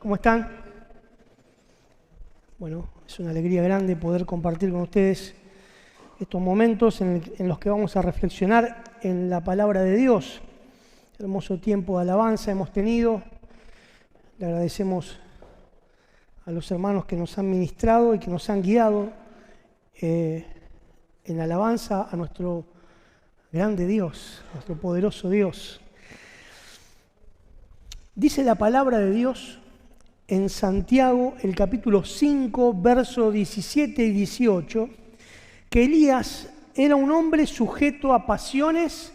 ¿Cómo están? Bueno, es una alegría grande poder compartir con ustedes estos momentos en los que vamos a reflexionar en la palabra de Dios. Hermoso tiempo de alabanza hemos tenido. Le agradecemos a los hermanos que nos han ministrado y que nos han guiado en alabanza a nuestro grande Dios, nuestro poderoso Dios. Dice la palabra de Dios en Santiago, el capítulo 5, versos 17 y 18, que Elías era un hombre sujeto a pasiones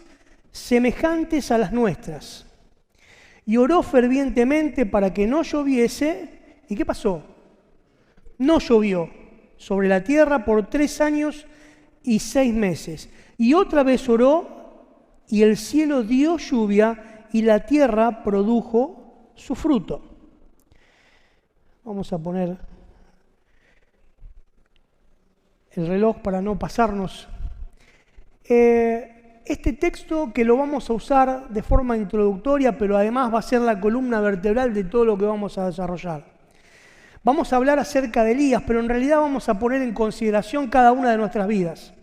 semejantes a las nuestras, y oró fervientemente para que no lloviese. ¿Y qué pasó? No llovió sobre la tierra por 3 años y 6 meses. Y otra vez oró, y el cielo dio lluvia, y la tierra produjo su fruto. Vamos a poner el reloj para no pasarnos. Este texto, que lo vamos a usar de forma introductoria, pero además va a ser la columna vertebral de todo lo que vamos a desarrollar. Vamos a hablar acerca de Elías, pero en realidad vamos a poner en consideración cada una de nuestras vidas.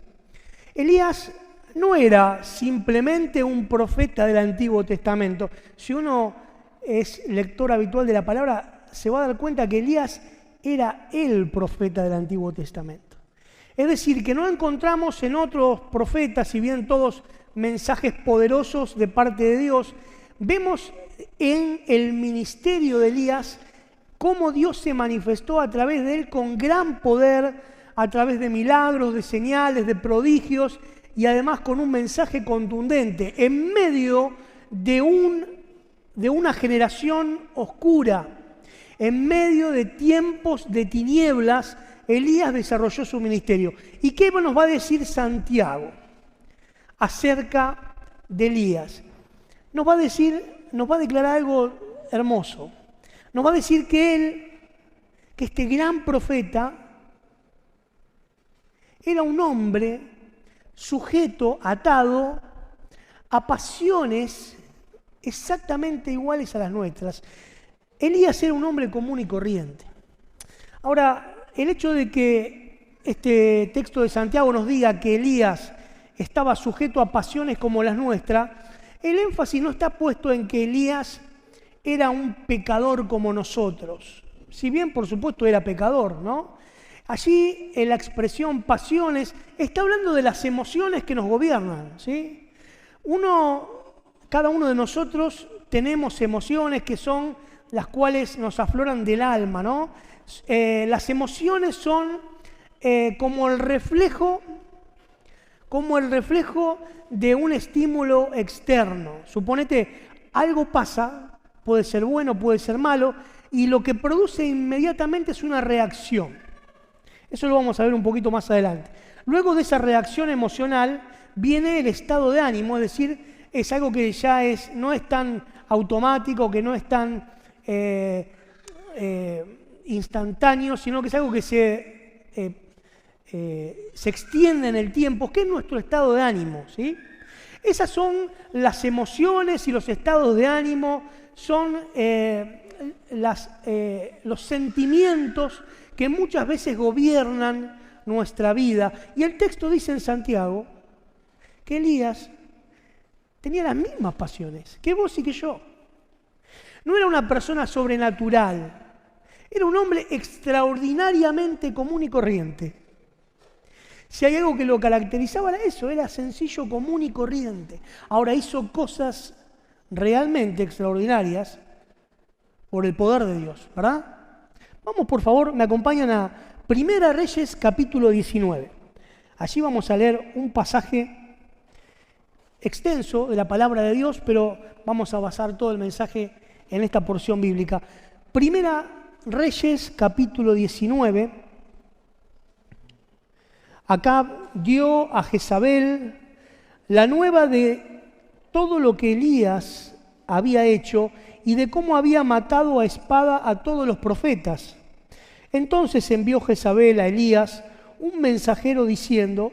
Elías no era simplemente un profeta del Antiguo Testamento. Si uno es lector habitual de la palabra, se va a dar cuenta que Elías era el profeta del Antiguo Testamento. Es decir, que no encontramos en otros profetas, si bien todos mensajes poderosos de parte de Dios, vemos en el ministerio de Elías cómo Dios se manifestó a través de él con gran poder, a través de milagros, de señales, de prodigios, y además con un mensaje contundente en medio de una generación oscura. En medio de tiempos de tinieblas, Elías desarrolló su ministerio. ¿Y qué nos va a decir Santiago acerca de Elías? Nos va a declarar algo hermoso. Nos va a decir que este gran profeta, era un hombre sujeto, atado a pasiones exactamente iguales a las nuestras. Elías era un hombre común y corriente. Ahora, el hecho de que este texto de Santiago nos diga que Elías estaba sujeto a pasiones como las nuestras, el énfasis no está puesto en que Elías era un pecador como nosotros. Si bien, por supuesto, era pecador, ¿no? Allí, en la expresión pasiones, está hablando de las emociones que nos gobiernan, ¿sí? Cada uno de nosotros tenemos emociones que son las cuales nos afloran del alma, ¿no? Las emociones son como el reflejo de un estímulo externo. Suponete, algo pasa, puede ser bueno, puede ser malo, y lo que produce inmediatamente es una reacción. Eso lo vamos a ver un poquito más adelante. Luego de esa reacción emocional viene el estado de ánimo, es decir, es algo que ya no es tan automático, que no es tan instantáneo, sino que es algo que se extiende en el tiempo, que es nuestro estado de ánimo, ¿sí? Esas son las emociones y los estados de ánimo, son los sentimientos que muchas veces gobiernan nuestra vida. Y el texto dice en Santiago que Elías tenía las mismas pasiones que vos y que yo. No era una persona sobrenatural, era un hombre extraordinariamente común y corriente. Si hay algo que lo caracterizaba era eso, era sencillo, común y corriente. Ahora hizo cosas realmente extraordinarias por el poder de Dios, ¿verdad? Vamos, por favor, me acompañan a Primera Reyes, capítulo 19. Allí vamos a leer un pasaje extenso de la palabra de Dios, pero vamos a basar todo el mensaje en esta porción bíblica. Primera Reyes, capítulo 19. Acá dio a Jezabel la nueva de todo lo que Elías había hecho y de cómo había matado a espada a todos los profetas. Entonces envió Jezabel a Elías un mensajero diciendo: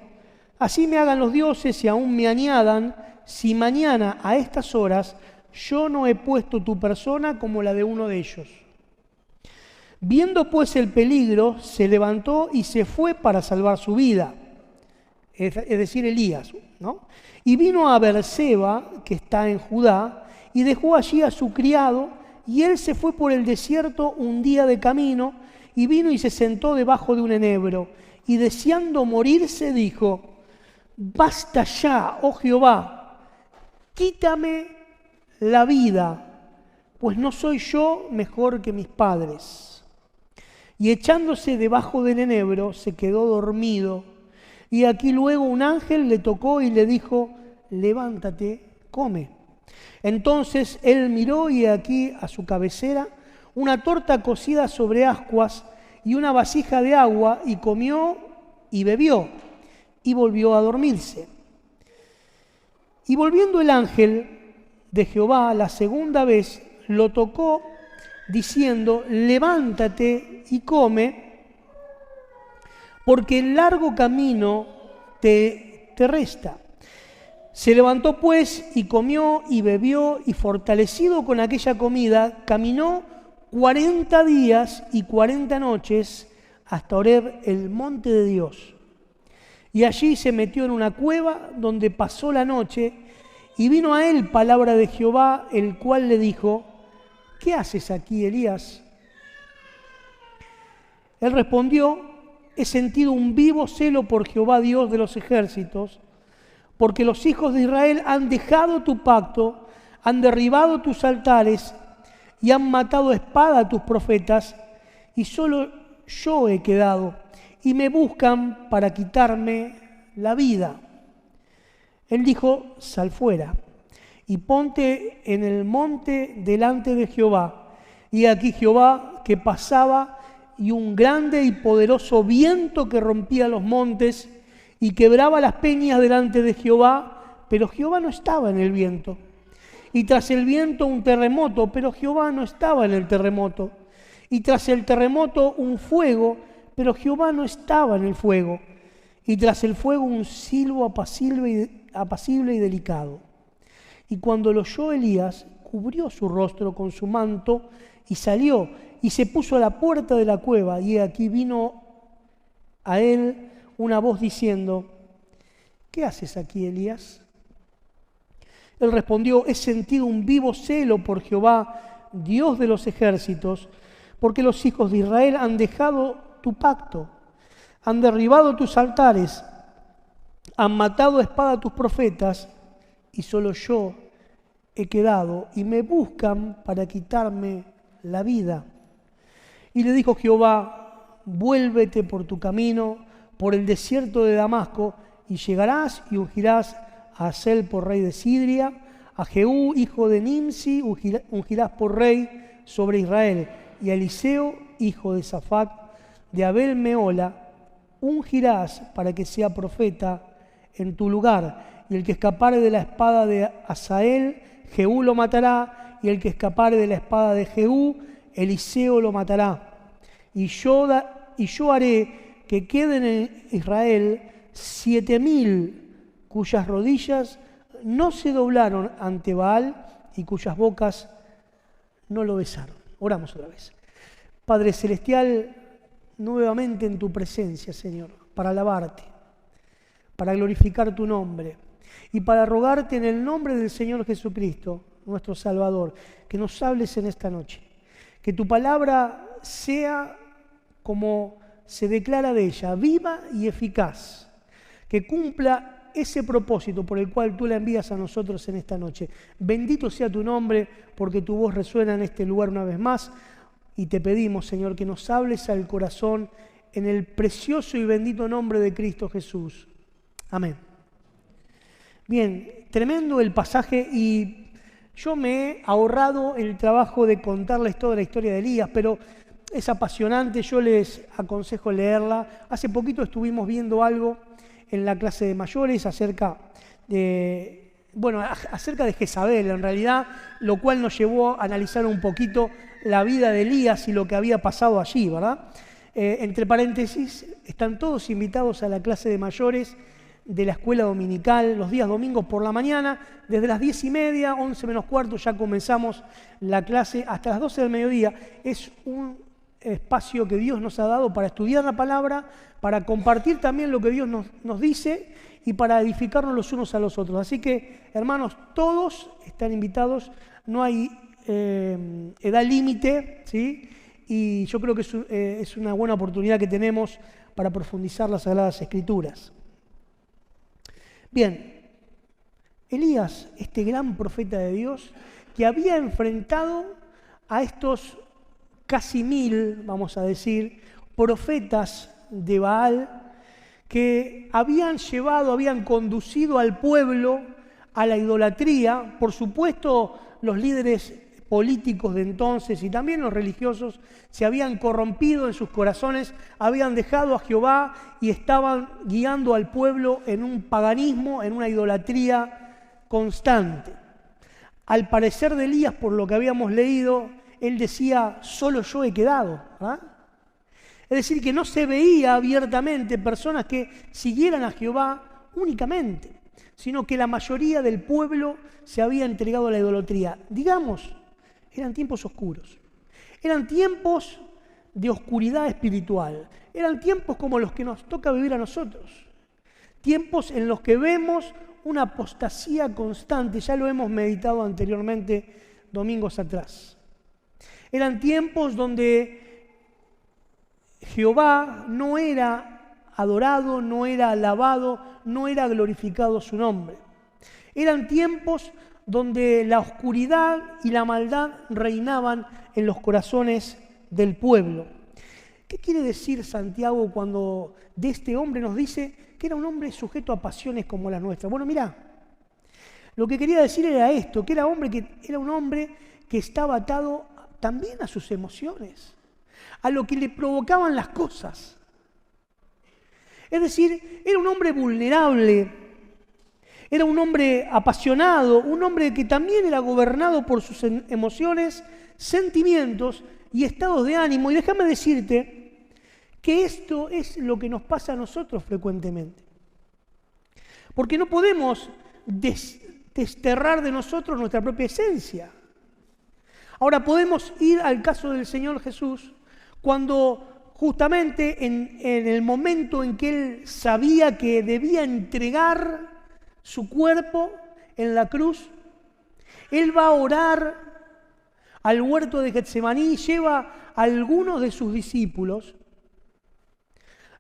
así me hagan los dioses y aún me añadan, si mañana a estas horas yo no he puesto tu persona como la de uno de ellos. Viendo pues el peligro, se levantó y se fue para salvar su vida. Es decir, Elías, ¿no? Y vino a Beerseba, que está en Judá, y dejó allí a su criado, y él se fue por el desierto un día de camino, y vino y se sentó debajo de un enebro, y deseando morirse dijo: basta ya, oh Jehová, quítame la vida, pues no soy yo mejor que mis padres. Y echándose debajo del enebro, se quedó dormido. Y aquí luego un ángel le tocó y le dijo: levántate, come. Entonces él miró y aquí a su cabecera una torta cocida sobre ascuas y una vasija de agua, y comió y bebió, y volvió a dormirse. Y volviendo el ángel de Jehová la segunda vez, lo tocó, diciendo: levántate y come, porque el largo camino te resta. Se levantó pues y comió y bebió, y fortalecido con aquella comida, caminó 40 días y 40 noches hasta Horeb, el monte de Dios. Y allí se metió en una cueva donde pasó la noche, y vino a él palabra de Jehová, el cual le dijo: ¿qué haces aquí, Elías? Él respondió: he sentido un vivo celo por Jehová, Dios de los ejércitos, porque los hijos de Israel han dejado tu pacto, han derribado tus altares y han matado a espada a tus profetas, y solo yo he quedado, y me buscan para quitarme la vida. Él dijo: sal fuera y ponte en el monte delante de Jehová. Y aquí Jehová que pasaba, y un grande y poderoso viento que rompía los montes y quebraba las peñas delante de Jehová, pero Jehová no estaba en el viento. Y tras el viento un terremoto, pero Jehová no estaba en el terremoto. Y tras el terremoto un fuego, pero Jehová no estaba en el fuego. Y tras el fuego un silbo apacible y delicado. Y cuando lo oyó Elías, cubrió su rostro con su manto y salió y se puso a la puerta de la cueva. Y aquí vino a él una voz diciendo: ¿qué haces aquí, Elías? Él respondió: he sentido un vivo celo por Jehová, Dios de los ejércitos, porque los hijos de Israel han dejado tu pacto, han derribado tus altares, han matado a espada a tus profetas, y solo yo he quedado, y me buscan para quitarme la vida. Y le dijo Jehová: vuélvete por tu camino, por el desierto de Damasco, y llegarás y ungirás a Hazael por rey de Sidria, a Jehú, hijo de Nimsi, ungirás por rey sobre Israel, y a Eliseo, hijo de Safat, de Abel Meola, ungirás para que sea profeta en tu lugar. Y el que escapare de la espada de Hazael, Jehú lo matará, y el que escapare de la espada de Jehú, Eliseo lo matará. Y yo haré que queden en Israel 7,000 cuyas rodillas no se doblaron ante Baal y cuyas bocas no lo besaron. Oramos otra vez. Padre Celestial, nuevamente en tu presencia, Señor, para alabarte, para glorificar tu nombre y para rogarte en el nombre del Señor Jesucristo, nuestro Salvador, que nos hables en esta noche. Que tu palabra sea como se declara de ella, viva y eficaz, que cumpla ese propósito por el cual tú la envías a nosotros en esta noche. Bendito sea tu nombre, porque tu voz resuena en este lugar una vez más, y te pedimos, Señor, que nos hables al corazón en el precioso y bendito nombre de Cristo Jesús. Amén. Bien, tremendo el pasaje, y yo me he ahorrado el trabajo de contarles toda la historia de Elías, pero es apasionante, yo les aconsejo leerla. Hace poquito estuvimos viendo algo en la clase de mayores acerca de Jezabel, en realidad, lo cual nos llevó a analizar un poquito la vida de Elías y lo que había pasado allí, ¿verdad? Entre paréntesis, están todos invitados a la clase de mayores de la escuela dominical, los días domingos por la mañana, desde las 10:30, 11 menos cuarto, ya comenzamos la clase hasta las 12 del mediodía. Es un espacio que Dios nos ha dado para estudiar la palabra, para compartir también lo que Dios nos dice y para edificarnos los unos a los otros. Así que, hermanos, todos están invitados, no hay edad límite, ¿sí? Y yo creo que es una buena oportunidad que tenemos para profundizar las Sagradas Escrituras. Bien, Elías, este gran profeta de Dios, que había enfrentado a estos casi 1000, vamos a decir, profetas de Baal, que habían conducido al pueblo a la idolatría. Por supuesto, los líderes políticos de entonces y también los religiosos se habían corrompido en sus corazones, habían dejado a Jehová y estaban guiando al pueblo en un paganismo, en una idolatría constante. Al parecer de Elías, por lo que habíamos leído, él decía, solo yo he quedado. Es decir, que no se veía abiertamente personas que siguieran a Jehová únicamente, sino que la mayoría del pueblo se había entregado a la idolatría. Digamos, eran tiempos oscuros, eran tiempos de oscuridad espiritual, eran tiempos como los que nos toca vivir a nosotros, tiempos en los que vemos una apostasía constante, ya lo hemos meditado anteriormente domingos atrás. Eran tiempos donde Jehová no era adorado, no era alabado, no era glorificado su nombre. Eran tiempos donde la oscuridad y la maldad reinaban en los corazones del pueblo. ¿Qué quiere decir Santiago cuando de este hombre nos dice que era un hombre sujeto a pasiones como las nuestras? Bueno, mirá, lo que quería decir era esto, que era un hombre que estaba atado también a sus emociones, a lo que le provocaban las cosas. Es decir, era un hombre vulnerable, era un hombre apasionado, un hombre que también era gobernado por sus emociones, sentimientos y estados de ánimo. Y déjame decirte que esto es lo que nos pasa a nosotros frecuentemente. Porque no podemos desterrar de nosotros nuestra propia esencia. Ahora podemos ir al caso del Señor Jesús, cuando justamente en el momento en que Él sabía que debía entregar su cuerpo en la cruz, Él va a orar al huerto de Getsemaní, lleva a algunos de sus discípulos,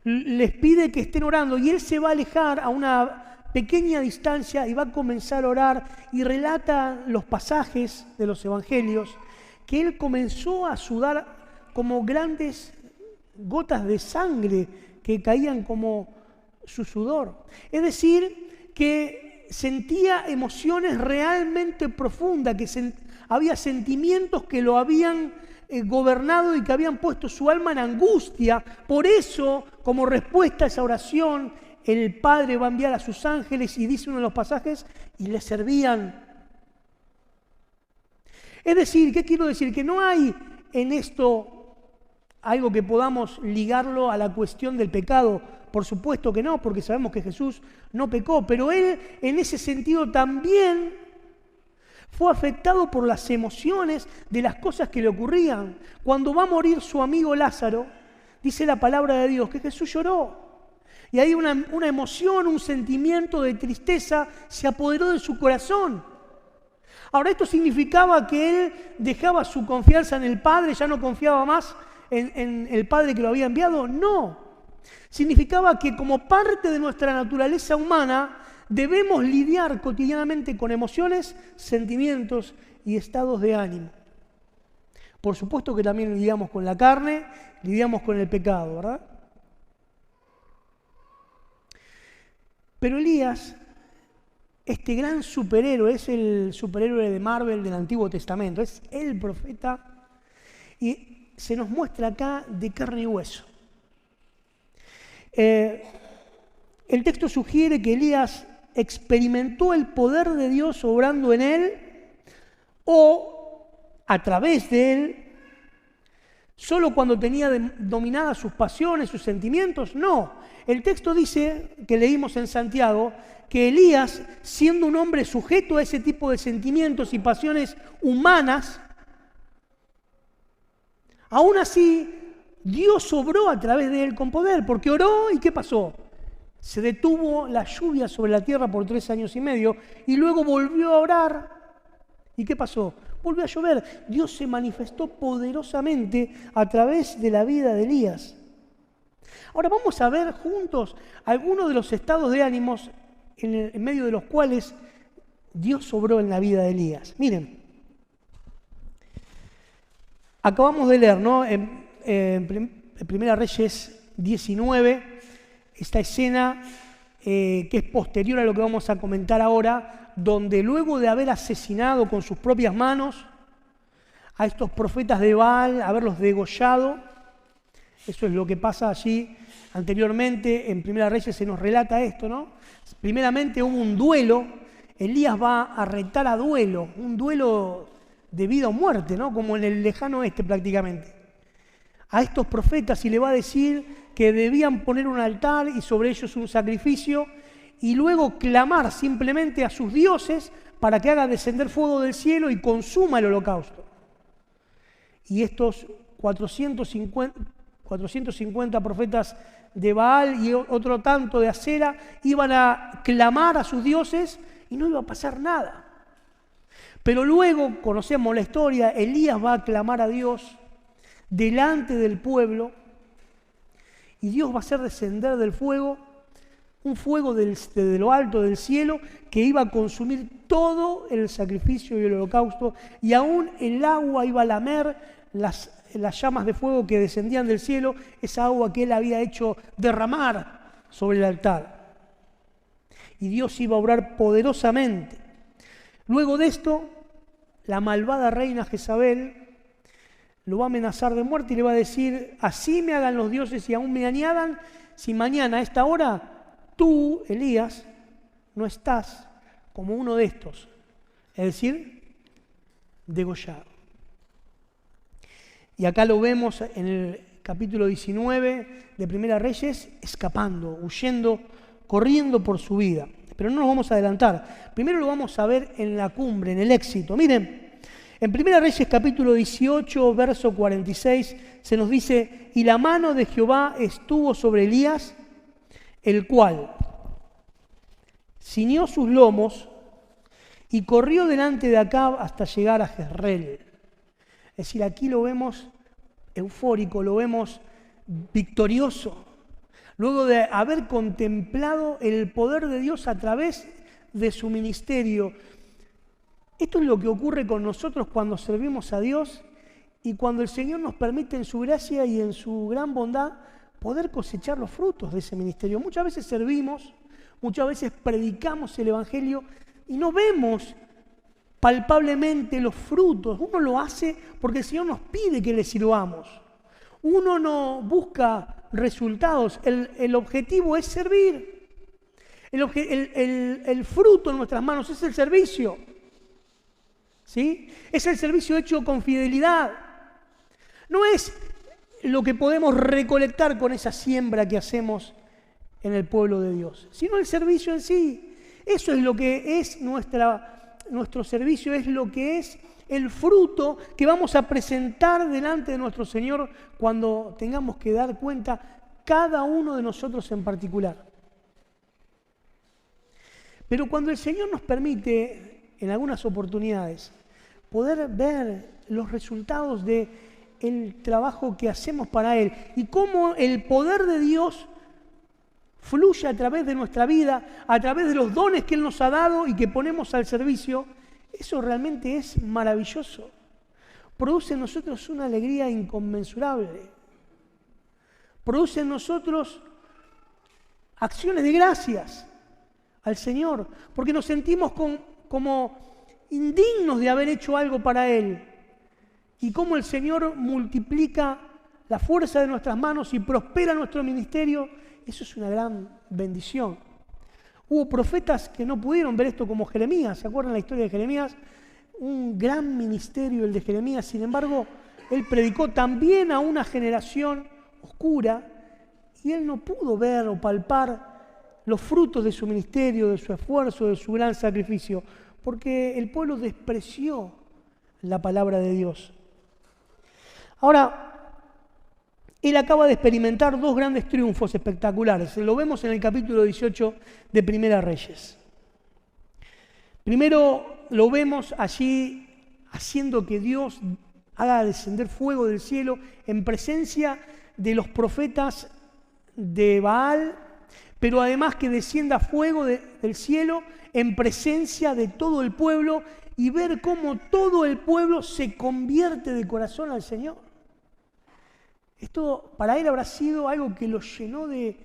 les pide que estén orando y Él se va a alejar a una pequeña distancia y va a comenzar a orar y relata los pasajes de los evangelios que Él comenzó a sudar como grandes gotas de sangre que caían como su sudor. Es decir, que sentía emociones realmente profundas, que había sentimientos que lo habían gobernado y que habían puesto su alma en angustia. Por eso, como respuesta a esa oración, el Padre va a enviar a sus ángeles y dice uno de los pasajes, y le servían. Es decir, ¿qué quiero decir? Que no hay en esto algo que podamos ligarlo a la cuestión del pecado. Por supuesto que no, porque sabemos que Jesús no pecó, pero Él en ese sentido también fue afectado por las emociones de las cosas que le ocurrían. Cuando va a morir su amigo Lázaro, dice la palabra de Dios que Jesús lloró. Y ahí una emoción, un sentimiento de tristeza se apoderó de su corazón. Ahora, ¿esto significaba que Él dejaba su confianza en el Padre, ya no confiaba más en el Padre que lo había enviado? No. Significaba que como parte de nuestra naturaleza humana debemos lidiar cotidianamente con emociones, sentimientos y estados de ánimo. Por supuesto que también lidiamos con la carne, lidiamos con el pecado, ¿verdad? Pero Elías, este gran superhéroe, es el superhéroe de Marvel del Antiguo Testamento, es el profeta y se nos muestra acá de carne y hueso. El texto sugiere que Elías experimentó el poder de Dios obrando en él o a través de él, solo cuando tenía dominadas sus pasiones, sus sentimientos. No, el texto dice, que leímos en Santiago, que Elías, siendo un hombre sujeto a ese tipo de sentimientos y pasiones humanas, aún así Dios obró a través de él con poder, porque oró y ¿qué pasó? Se detuvo la lluvia sobre la tierra por 3 años y medio y luego volvió a orar. ¿Y qué pasó? Volvió a llover. Dios se manifestó poderosamente a través de la vida de Elías. Ahora vamos a ver juntos algunos de los estados de ánimos en medio de los cuales Dios obró en la vida de Elías. Miren, acabamos de leer, ¿no? En Primera Reyes 19, esta escena que es posterior a lo que vamos a comentar ahora, donde luego de haber asesinado con sus propias manos a estos profetas de Baal, haberlos degollado, eso es lo que pasa allí anteriormente, en Primera Reyes se nos relata esto, ¿no? Primeramente hubo un duelo, Elías va a retar a duelo, un duelo de vida o muerte, ¿no? Como en el lejano oeste prácticamente. A estos profetas y le va a decir que debían poner un altar y sobre ellos un sacrificio y luego clamar simplemente a sus dioses para que haga descender fuego del cielo y consuma el holocausto. Y estos 450 profetas de Baal y otro tanto de Acera iban a clamar a sus dioses y no iba a pasar nada. Pero luego, conocemos la historia, Elías va a clamar a Dios delante del pueblo y Dios va a hacer descender del fuego, un fuego desde lo alto del cielo que iba a consumir todo el sacrificio y el holocausto y aún el agua iba a lamer las llamas de fuego que descendían del cielo, esa agua que él había hecho derramar sobre el altar. Y Dios iba a obrar poderosamente. Luego de esto, la malvada reina Jezabel lo va a amenazar de muerte y le va a decir, así me hagan los dioses y aún me añadan, si mañana a esta hora tú, Elías, no estás como uno de estos, es decir, degollado. Y acá lo vemos en el capítulo 19 de Primera Reyes, escapando, huyendo, corriendo por su vida. Pero no nos vamos a adelantar. Primero lo vamos a ver en la cumbre, en el éxito. Miren, en Primera Reyes capítulo 18, verso 46, se nos dice, y la mano de Jehová estuvo sobre Elías, el cual ciñó sus lomos y corrió delante de Acab hasta llegar a Jezreel. Es decir, aquí lo vemos eufórico, lo vemos victorioso, luego de haber contemplado el poder de Dios a través de su ministerio. Esto es lo que ocurre con nosotros cuando servimos a Dios y cuando el Señor nos permite en su gracia y en su gran bondad poder cosechar los frutos de ese ministerio. Muchas veces servimos, muchas veces predicamos el Evangelio y no vemos palpablemente los frutos. Uno lo hace porque el Señor nos pide que le sirvamos. Uno no busca resultados, el objetivo es servir. El fruto en nuestras manos es el servicio. ¿Sí? Es el servicio hecho con fidelidad. No es lo que podemos recolectar con esa siembra que hacemos en el pueblo de Dios, sino el servicio en sí. Eso es lo que es nuestro servicio, es lo que es el fruto que vamos a presentar delante de nuestro Señor cuando tengamos que dar cuenta cada uno de nosotros en particular. Pero cuando el Señor nos permite, en algunas oportunidades, poder ver los resultados del trabajo que hacemos para Él y cómo el poder de Dios fluye a través de nuestra vida, a través de los dones que Él nos ha dado y que ponemos al servicio, eso realmente es maravilloso. Produce en nosotros una alegría inconmensurable. Produce en nosotros acciones de gracias al Señor, porque nos sentimos como indignos de haber hecho algo para Él. Y cómo el Señor multiplica la fuerza de nuestras manos y prospera nuestro ministerio, eso es una gran bendición. Hubo profetas que no pudieron ver esto como Jeremías. ¿Se acuerdan la historia de Jeremías? Un gran ministerio el de Jeremías. Sin embargo, él predicó también a una generación oscura y él no pudo ver o palpar los frutos de su ministerio, de su esfuerzo, de su gran sacrificio, porque el pueblo despreció la palabra de Dios. Ahora, él acaba de experimentar dos grandes triunfos espectaculares. Lo vemos en el capítulo 18 de Primera Reyes. Primero lo vemos allí haciendo que Dios haga descender fuego del cielo en presencia de los profetas de Baal, pero además que descienda fuego del cielo en presencia de todo el pueblo y ver cómo todo el pueblo se convierte de corazón al Señor. Esto para él habrá sido algo que lo llenó de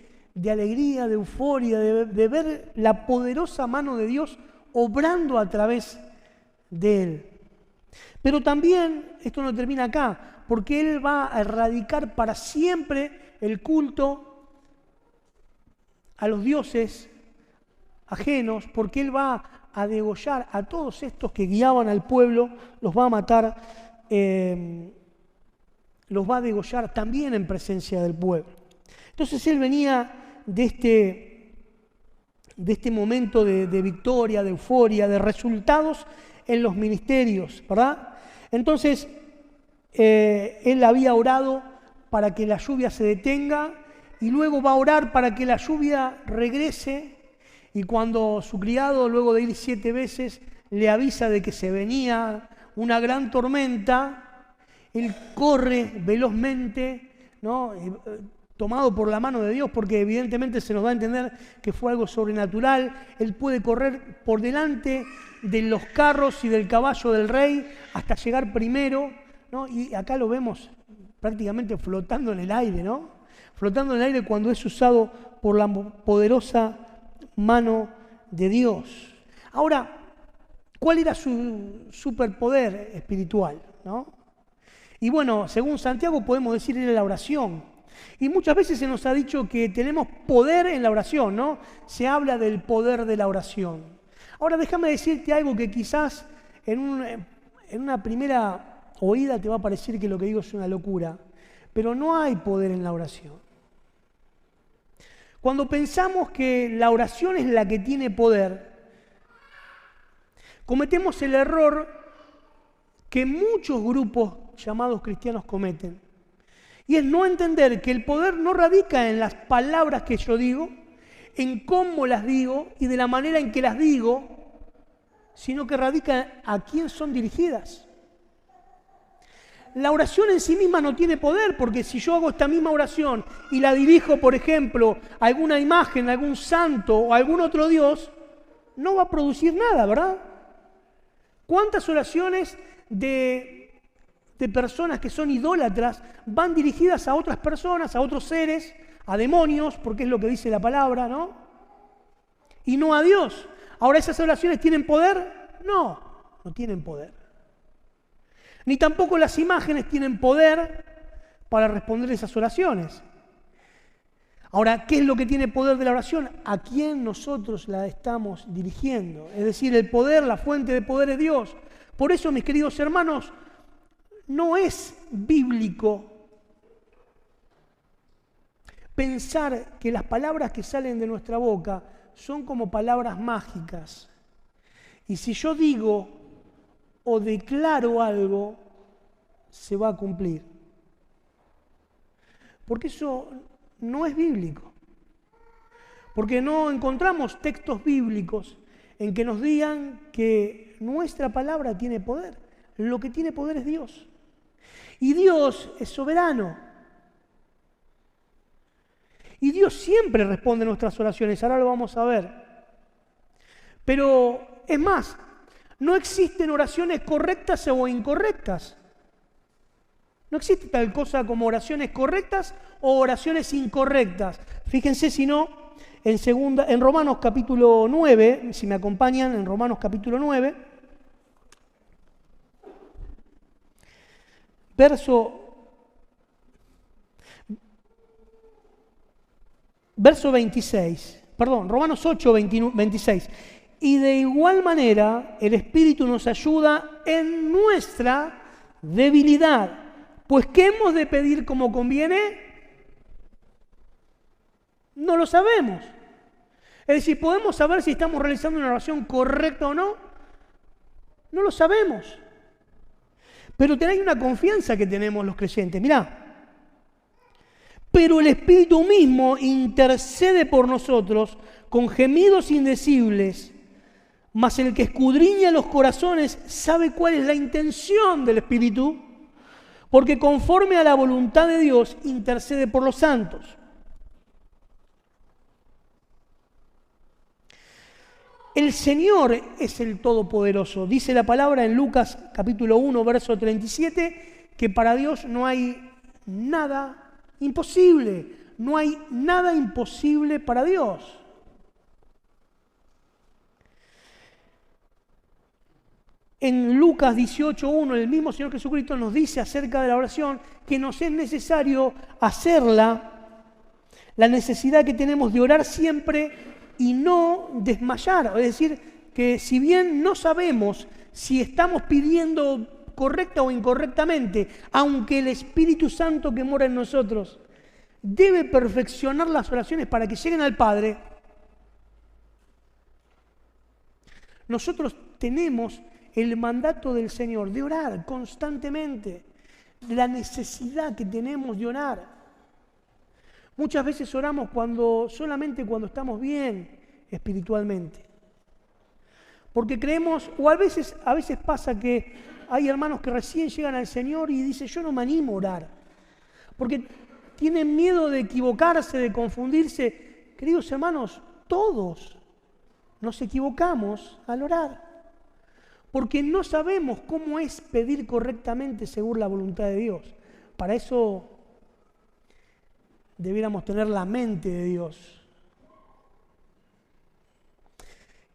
alegría, de euforia, de ver la poderosa mano de Dios obrando a través de él. Pero también esto no termina acá, porque él va a erradicar para siempre el culto a los dioses ajenos, porque él va a degollar a todos estos que guiaban al pueblo, los va a matar, los va a degollar también en presencia del pueblo. Entonces él venía de este momento de victoria, de euforia, de resultados en los ministerios, ¿verdad? Entonces él había orado para que la lluvia se detenga y luego va a orar para que la lluvia regrese, y cuando su criado, luego de ir 7 veces, le avisa de que se venía una gran tormenta, él corre velozmente, ¿no? Tomado por la mano de Dios, porque evidentemente se nos da a entender que fue algo sobrenatural. Él puede correr por delante de los carros y del caballo del rey hasta llegar primero, ¿no? Y acá lo vemos prácticamente flotando en el aire, ¿no? Flotando en el aire cuando es usado por la poderosa mano de Dios. Ahora, ¿cuál era su superpoder espiritual, ¿no? Y bueno, según Santiago podemos decir era la oración. Y muchas veces se nos ha dicho que tenemos poder en la oración, ¿no? Se habla del poder de la oración. Ahora déjame decirte algo que quizás en una primera oída te va a parecer que lo que digo es una locura, pero no hay poder en la oración. Cuando pensamos que la oración es la que tiene poder, cometemos el error que muchos grupos llamados cristianos cometen. Y es no entender que el poder no radica en las palabras que yo digo, en cómo las digo y de la manera en que las digo, sino que radica a quién son dirigidas. La oración en sí misma no tiene poder, porque si yo hago esta misma oración y la dirijo, por ejemplo, a alguna imagen, a algún santo o a algún otro Dios, no va a producir nada, ¿verdad? ¿Cuántas oraciones de personas que son idólatras van dirigidas a otras personas, a otros seres, a demonios, porque es lo que dice la palabra, ¿no? Y no a Dios. Ahora, ¿esas oraciones tienen poder? No, no tienen poder. Ni tampoco las imágenes tienen poder para responder esas oraciones. Ahora, ¿qué es lo que tiene poder de la oración? ¿A quién nosotros la estamos dirigiendo? Es decir, el poder, la fuente de poder es Dios. Por eso, mis queridos hermanos, no es bíblico pensar que las palabras que salen de nuestra boca son como palabras mágicas. Y si yo digo o declaro algo, se va a cumplir. Porque eso no es bíblico. Porque no encontramos textos bíblicos en que nos digan que nuestra palabra tiene poder. Lo que tiene poder es Dios. Y Dios es soberano. Y Dios siempre responde a nuestras oraciones. Ahora lo vamos a ver. Pero es más, no existen oraciones correctas o incorrectas. No existe tal cosa como oraciones correctas o oraciones incorrectas. Fíjense si no, en Romanos capítulo 9, si me acompañan, en Romanos capítulo 9, verso 26, perdón, Romanos 8, 26. Y de igual manera el Espíritu nos ayuda en nuestra debilidad. Pues ¿qué hemos de pedir como conviene? No lo sabemos. Es decir, ¿podemos saber si estamos realizando una oración correcta o no? No lo sabemos. Pero tenéis una confianza que tenemos los creyentes. Mirá, Pero el Espíritu mismo intercede por nosotros con gemidos indecibles, mas el que escudriña los corazones sabe cuál es la intención del Espíritu, porque conforme a la voluntad de Dios intercede por los santos. El Señor es el Todopoderoso. Dice la palabra en Lucas capítulo 1, verso 37, que para Dios no hay nada imposible. No hay nada imposible para Dios. En Lucas 18:1, el mismo Señor Jesucristo nos dice acerca de la oración que nos es necesario hacerla, la necesidad que tenemos de orar siempre y no desmayar. Es decir, que si bien no sabemos si estamos pidiendo correcta o incorrectamente, aunque el Espíritu Santo que mora en nosotros debe perfeccionar las oraciones para que lleguen al Padre, nosotros tenemos el mandato del Señor de orar constantemente, la necesidad que tenemos de orar. Muchas veces oramos solamente cuando estamos bien espiritualmente. Porque creemos, o a veces pasa que hay hermanos que recién llegan al Señor y dicen, yo no me animo a orar. Porque tienen miedo de equivocarse, de confundirse. Queridos hermanos, todos nos equivocamos al orar. Porque no sabemos cómo es pedir correctamente según la voluntad de Dios. Para eso debiéramos tener la mente de Dios.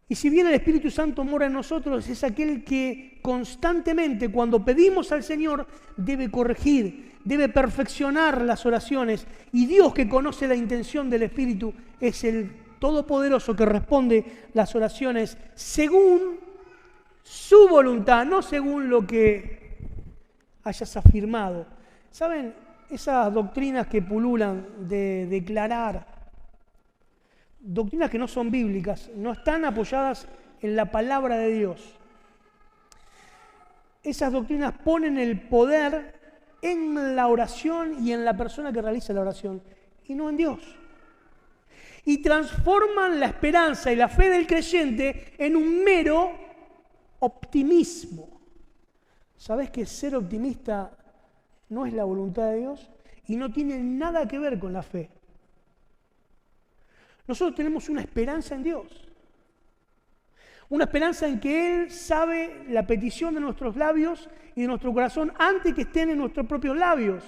Y si bien el Espíritu Santo mora en nosotros, es aquel que constantemente, cuando pedimos al Señor, debe corregir, debe perfeccionar las oraciones. Y Dios, que conoce la intención del Espíritu, es el Todopoderoso que responde las oraciones según su voluntad, no según lo que hayas afirmado. ¿Saben? Esas doctrinas que pululan de declarar, doctrinas que no son bíblicas, no están apoyadas en la palabra de Dios. Esas doctrinas ponen el poder en la oración y en la persona que realiza la oración, y no en Dios. Y transforman la esperanza y la fe del creyente en un mero optimismo. ¿Sabés que ser optimista no es la voluntad de Dios? Y no tiene nada que ver con la fe. Nosotros tenemos una esperanza en Dios. Una esperanza en que Él sabe la petición de nuestros labios y de nuestro corazón antes que estén en nuestros propios labios.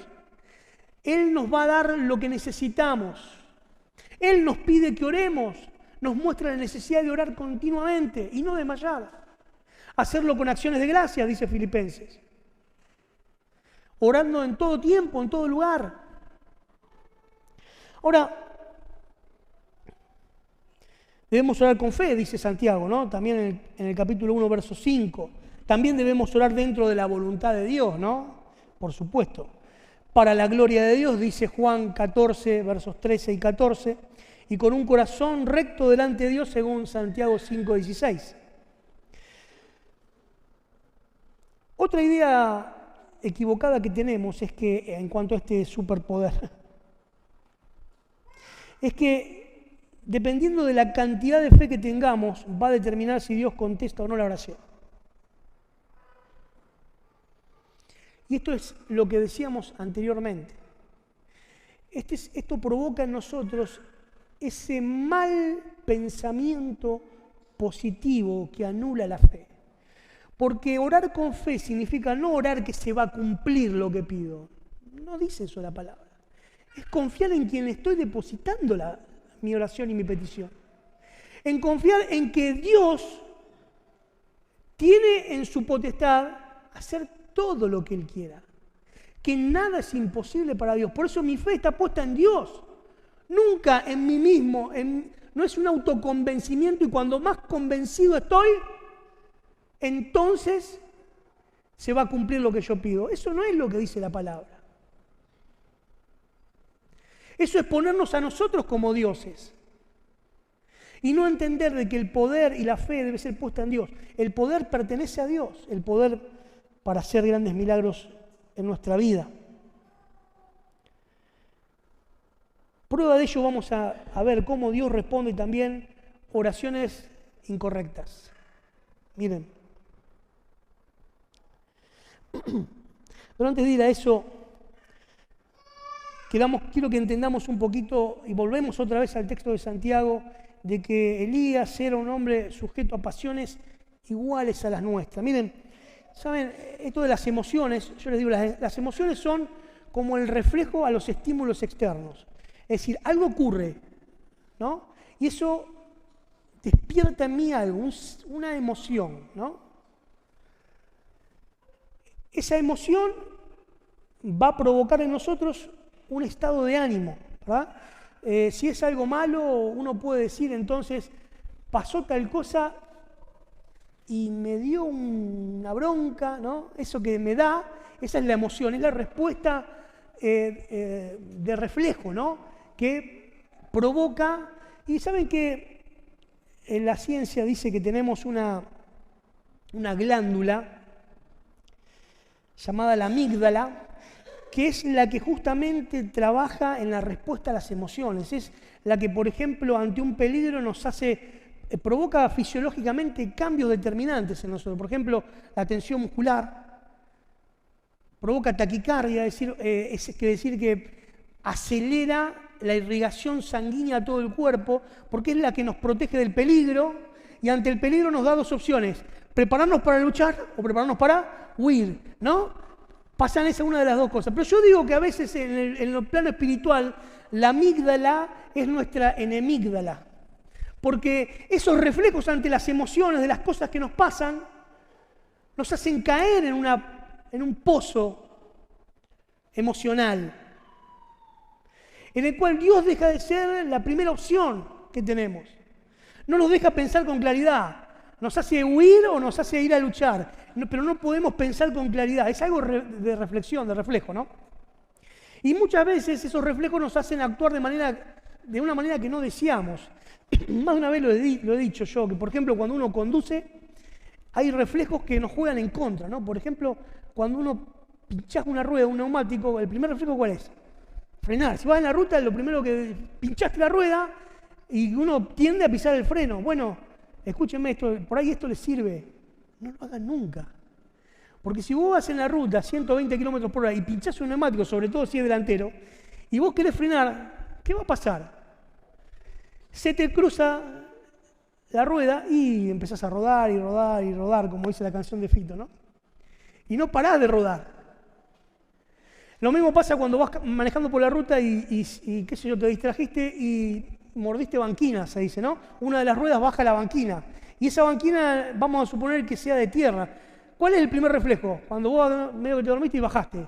Él nos va a dar lo que necesitamos. Él nos pide que oremos, nos muestra la necesidad de orar continuamente y no desmayar. Hacerlo con acciones de gracia, dice Filipenses. Orando en todo tiempo, en todo lugar. Ahora, debemos orar con fe, dice Santiago, ¿no? También en el capítulo 1, verso 5. También debemos orar dentro de la voluntad de Dios, ¿no? Por supuesto. Para la gloria de Dios, dice Juan 14, versos 13 y 14. Y con un corazón recto delante de Dios, según Santiago 5, 16. Otra idea equivocada que tenemos es que, en cuanto a este superpoder, es que dependiendo de la cantidad de fe que tengamos, va a determinar si Dios contesta o no la oración. Y esto es lo que decíamos anteriormente. Esto provoca en nosotros ese mal pensamiento positivo que anula la fe. Porque orar con fe significa no orar que se va a cumplir lo que pido. No dice eso la palabra. Es confiar en quien le estoy depositando mi oración y mi petición. En confiar en que Dios tiene en su potestad hacer todo lo que Él quiera. Que nada es imposible para Dios. Por eso mi fe está puesta en Dios. Nunca en mí mismo. No es un autoconvencimiento y cuando más convencido estoy, entonces se va a cumplir lo que yo pido. Eso no es lo que dice la palabra. Eso es ponernos a nosotros como dioses. Y no entender de que el poder y la fe debe ser puesta en Dios. El poder pertenece a Dios. El poder para hacer grandes milagros en nuestra vida. Prueba de ello vamos a ver cómo Dios responde también oraciones incorrectas. Miren. Pero antes de ir a eso, quiero que entendamos un poquito, y volvemos otra vez al texto de Santiago, de que Elías era un hombre sujeto a pasiones iguales a las nuestras. Miren, ¿saben? Esto de las emociones, yo les digo, las emociones son como el reflejo a los estímulos externos. Es decir, algo ocurre, ¿no? Y eso despierta en mí algo, una emoción, ¿no? Esa emoción va a provocar en nosotros un estado de ánimo, ¿verdad? Si es algo malo, uno puede decir entonces, pasó tal cosa y me dio una bronca, ¿no? Eso que me da, esa es la emoción, es la respuesta de reflejo, ¿no? Que provoca, y saben que en la ciencia dice que tenemos una glándula llamada la amígdala, que es la que justamente trabaja en la respuesta a las emociones. Es la que, por ejemplo, ante un peligro provoca fisiológicamente cambios determinantes en nosotros. Por ejemplo, la tensión muscular provoca taquicardia, quiere decir que acelera la irrigación sanguínea a todo el cuerpo, porque es la que nos protege del peligro, y ante el peligro nos da dos opciones: prepararnos para luchar o prepararnos para huir, ¿no? Pasan esa una de las dos cosas. Pero yo digo que a veces en el plano espiritual la amígdala es nuestra enemígdala. Porque esos reflejos ante las emociones de las cosas que nos pasan nos hacen caer en un pozo emocional, en el cual Dios deja de ser la primera opción que tenemos. No nos deja pensar con claridad. Nos hace huir o nos hace ir a luchar, pero no podemos pensar con claridad. Es algo de reflexión, de reflejo, ¿no? Y muchas veces esos reflejos nos hacen actuar de una manera que no deseamos. Más de una vez lo he dicho yo, que por ejemplo cuando uno conduce, hay reflejos que nos juegan en contra, ¿no? Por ejemplo, cuando uno pinchás una rueda, un neumático, el primer reflejo ¿cuál es? Frenar. Si vas en la ruta, lo primero que pinchaste la rueda y uno tiende a pisar el freno. Bueno, escúchenme esto, por ahí esto les sirve. No lo hagan nunca. Porque si vos vas en la ruta a 120 km por hora y pinchás un neumático, sobre todo si es delantero, y vos querés frenar, ¿qué va a pasar? Se te cruza la rueda y empezás a rodar y rodar y rodar, como dice la canción de Fito, ¿no? Y no parás de rodar. Lo mismo pasa cuando vas manejando por la ruta y qué sé yo, te distrajiste y mordiste banquina, se dice, ¿no? Una de las ruedas baja la banquina. Y esa banquina, vamos a suponer que sea de tierra. ¿Cuál es el primer reflejo? Cuando vos medio que te dormiste y bajaste.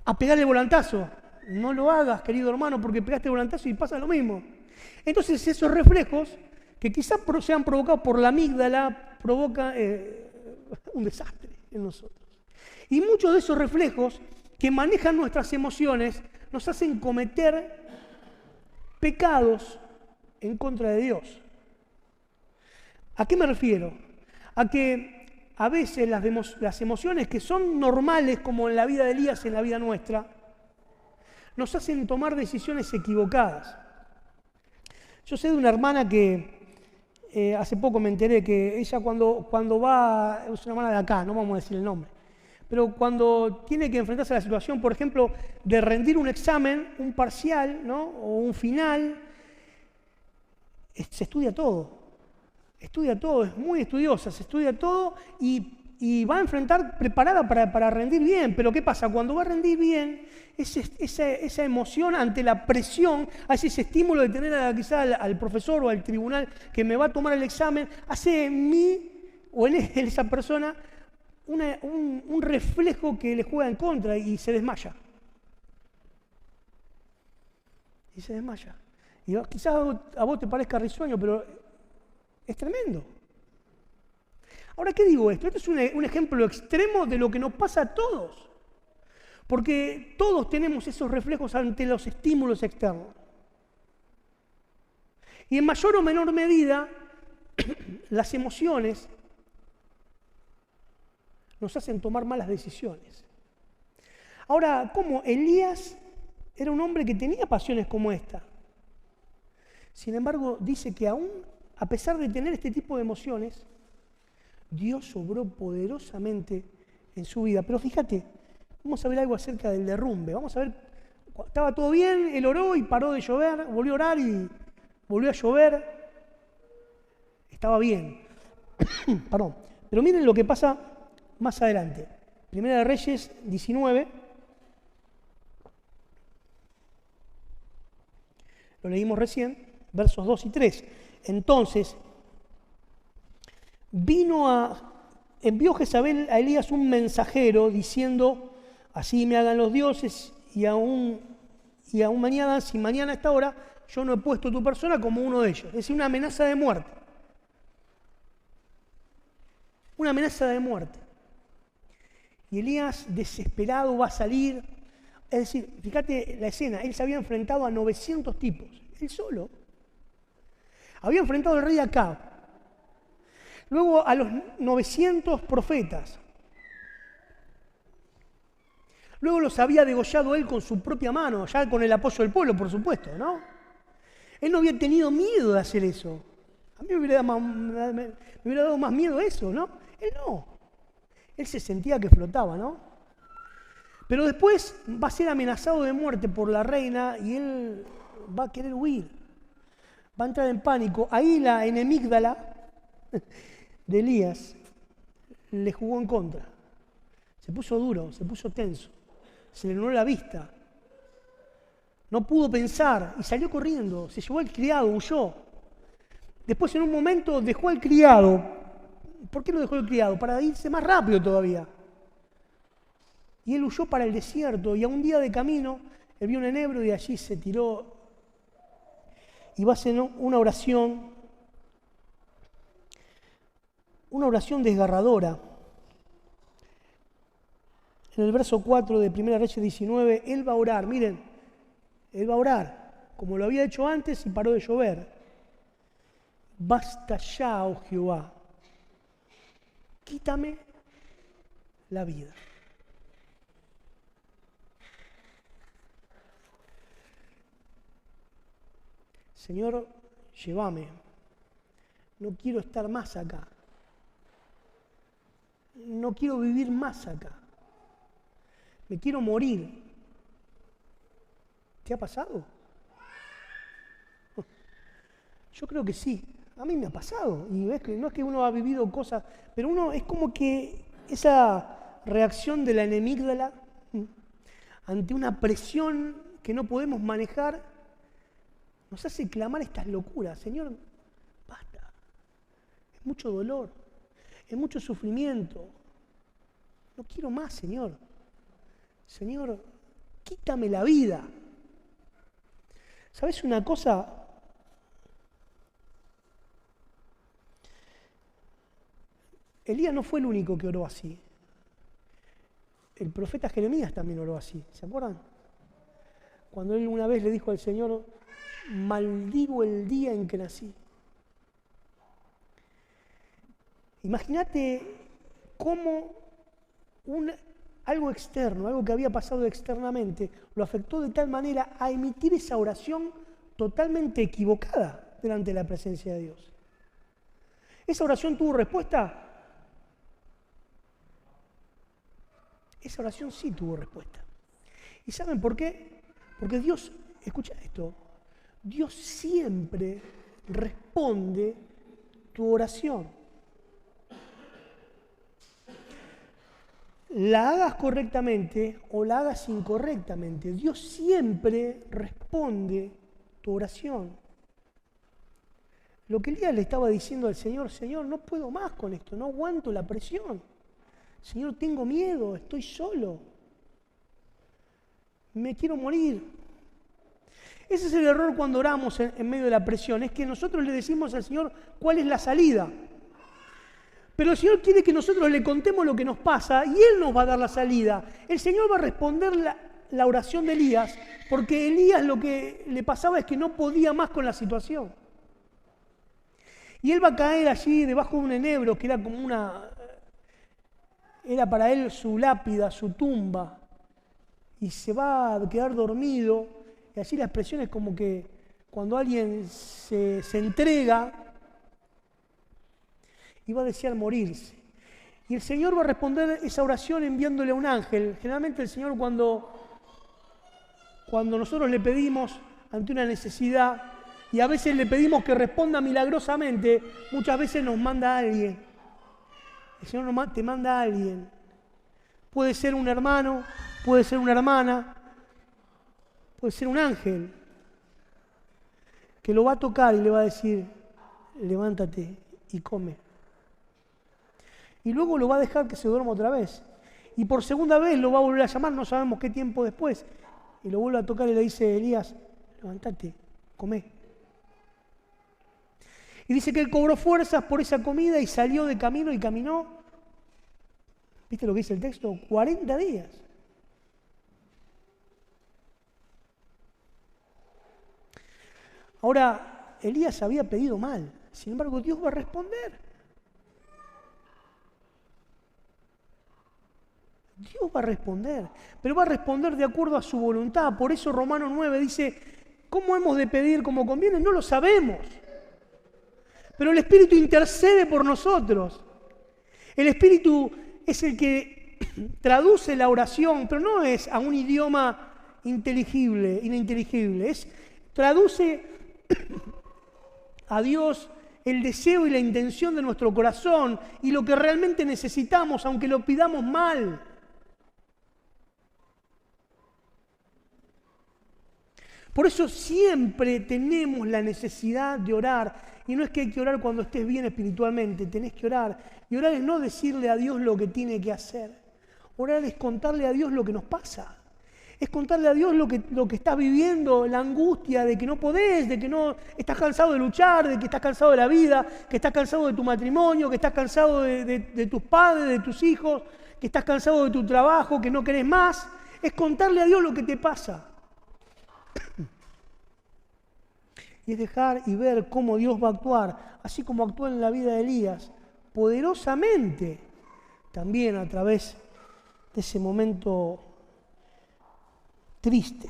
A pegar el volantazo. No lo hagas, querido hermano, porque pegaste el volantazo y pasa lo mismo. Entonces esos reflejos, que quizás sean provocados por la amígdala, provocan un desastre en nosotros. Y muchos de esos reflejos que manejan nuestras emociones nos hacen cometer pecados en contra de Dios. ¿A qué me refiero? A que a veces las emociones que son normales, como en la vida de Elías, en la vida nuestra, nos hacen tomar decisiones equivocadas. Yo sé de una hermana que hace poco me enteré que ella cuando va, es una hermana de acá, no vamos a decir el nombre, pero cuando tiene que enfrentarse a la situación, por ejemplo, de rendir un examen, un parcial, ¿no? O un final, se estudia todo, es muy estudiosa, se estudia todo y va a enfrentar preparada para rendir bien. Pero ¿qué pasa? Cuando va a rendir bien, esa emoción ante la presión, hace ese estímulo de tener quizá al profesor o al tribunal que me va a tomar el examen, hace en mí o en esa persona un reflejo que le juega en contra y se desmaya. Y se desmaya. Y quizás a vos te parezca risueño, pero es tremendo. Ahora, ¿qué digo esto? Esto es un ejemplo extremo de lo que nos pasa a todos. Porque todos tenemos esos reflejos ante los estímulos externos. Y en mayor o menor medida, las emociones nos hacen tomar malas decisiones. Ahora, ¿cómo? Elías era un hombre que tenía pasiones como esta. Sin embargo, dice que aún, a pesar de tener este tipo de emociones, Dios obró poderosamente en su vida. Pero fíjate, vamos a ver algo acerca del derrumbe. Vamos a ver, estaba todo bien, él oró y paró de llover, volvió a orar y volvió a llover. Estaba bien. Perdón. Pero miren lo que pasa más adelante. Primera de Reyes 19. Lo leímos recién, versos 2 y 3. Entonces, envió Jezabel a Elías un mensajero diciendo, así me hagan los dioses y aún mañana, si mañana a esta hora, yo no he puesto tu persona como uno de ellos. Es decir, una amenaza de muerte. Una amenaza de muerte. Y Elías, desesperado, va a salir. Es decir, fíjate la escena, él se había enfrentado a 900 tipos, él solo. Había enfrentado al rey Acab. Luego a los 900 profetas. Luego los había degollado él con su propia mano, ya con el apoyo del pueblo, por supuesto, ¿no? Él no había tenido miedo de hacer eso. A mí me hubiera dado más miedo eso, ¿no? Él no. Él se sentía que flotaba, ¿no? Pero después va a ser amenazado de muerte por la reina y él va a querer huir. Va a entrar en pánico. Ahí la enemígdala de Elías le jugó en contra. Se puso duro, se puso tenso. Se le nubló la vista. No pudo pensar y salió corriendo. Se llevó al criado, huyó. Después en un momento dejó al criado. ¿Por qué lo dejó el criado? Para irse más rápido todavía. Y él huyó para el desierto y a un día de camino él vio un enebro y allí se tiró y va a hacer una oración desgarradora. En el verso 4 de 1 Reyes 19, él va a orar, miren, él va a orar, como lo había hecho antes y paró de llover. Basta ya, oh Jehová, quítame la vida. Señor, llévame. No quiero estar más acá. No quiero vivir más acá. Me quiero morir. ¿Te ha pasado? Yo creo que sí. A mí me ha pasado. Y ves que no es que uno ha vivido cosas, pero uno es como que esa reacción de la enemígdala ante una presión que no podemos manejar nos hace clamar estas locuras. Señor, basta. Es mucho dolor. Es mucho sufrimiento. No quiero más, Señor. Señor, quítame la vida. ¿Sabes una cosa? Elías no fue el único que oró así. El profeta Jeremías también oró así. ¿Se acuerdan? Cuando él una vez le dijo al Señor, maldigo el día en que nací. Imagínate cómo algo externo, algo que había pasado externamente, lo afectó de tal manera a emitir esa oración totalmente equivocada delante de la presencia de Dios. ¿Esa oración tuvo respuesta? Esa oración sí tuvo respuesta. ¿Y saben por qué? Porque Dios, escucha esto, Dios siempre responde tu oración. La hagas correctamente o la hagas incorrectamente, Dios siempre responde tu oración. Lo que Elías le estaba diciendo al Señor, Señor, no puedo más con esto, no aguanto la presión. Señor, tengo miedo, estoy solo. Me quiero morir. Ese es el error cuando oramos en medio de la presión, es que nosotros le decimos al Señor cuál es la salida. Pero el Señor quiere que nosotros le contemos lo que nos pasa y Él nos va a dar la salida. El Señor va a responder la oración de Elías, porque Elías lo que le pasaba es que no podía más con la situación. Y él va a caer allí debajo de un enebro que era como era para él su lápida, su tumba. Y se va a quedar dormido. Y así la expresión es como que cuando alguien se entrega y va a desear morirse. Y el Señor va a responder esa oración enviándole a un ángel. Generalmente el Señor cuando nosotros le pedimos ante una necesidad, y a veces le pedimos que responda milagrosamente, muchas veces nos manda a alguien. El Señor te manda a alguien. Puede ser un hermano, puede ser una hermana, puede ser un ángel, que lo va a tocar y le va a decir, levántate y come. Y luego lo va a dejar que se duerma otra vez. Y por segunda vez lo va a volver a llamar, no sabemos qué tiempo después. Y lo vuelve a tocar y le dice, Elías, levántate, come. Y dice que él cobró fuerzas por esa comida y salió de camino y caminó. ¿Viste lo que dice el texto? 40 días. Ahora, Elías había pedido mal. Sin embargo, Dios va a responder. Dios va a responder, pero va a responder de acuerdo a su voluntad. Por eso Romanos 9 dice, ¿cómo hemos de pedir como conviene? No lo sabemos. Pero el Espíritu intercede por nosotros. El Espíritu es el que traduce la oración, pero no es a un idioma ininteligible. Traduce a Dios el deseo y la intención de nuestro corazón y lo que realmente necesitamos, aunque lo pidamos mal. Por eso siempre tenemos la necesidad de orar. Y no es que hay que orar cuando estés bien espiritualmente, tenés que orar. Y orar es no decirle a Dios lo que tiene que hacer. Orar es contarle a Dios lo que nos pasa. Es contarle a Dios lo que estás viviendo, la angustia de que no podés, de que no estás cansado de luchar, de que estás cansado de la vida, que estás cansado de tu matrimonio, que estás cansado de tus padres, de tus hijos, que estás cansado de tu trabajo, que no querés más. Es contarle a Dios lo que te pasa. Y es dejar y ver cómo Dios va a actuar, así como actuó en la vida de Elías, poderosamente, también a través de ese momento triste.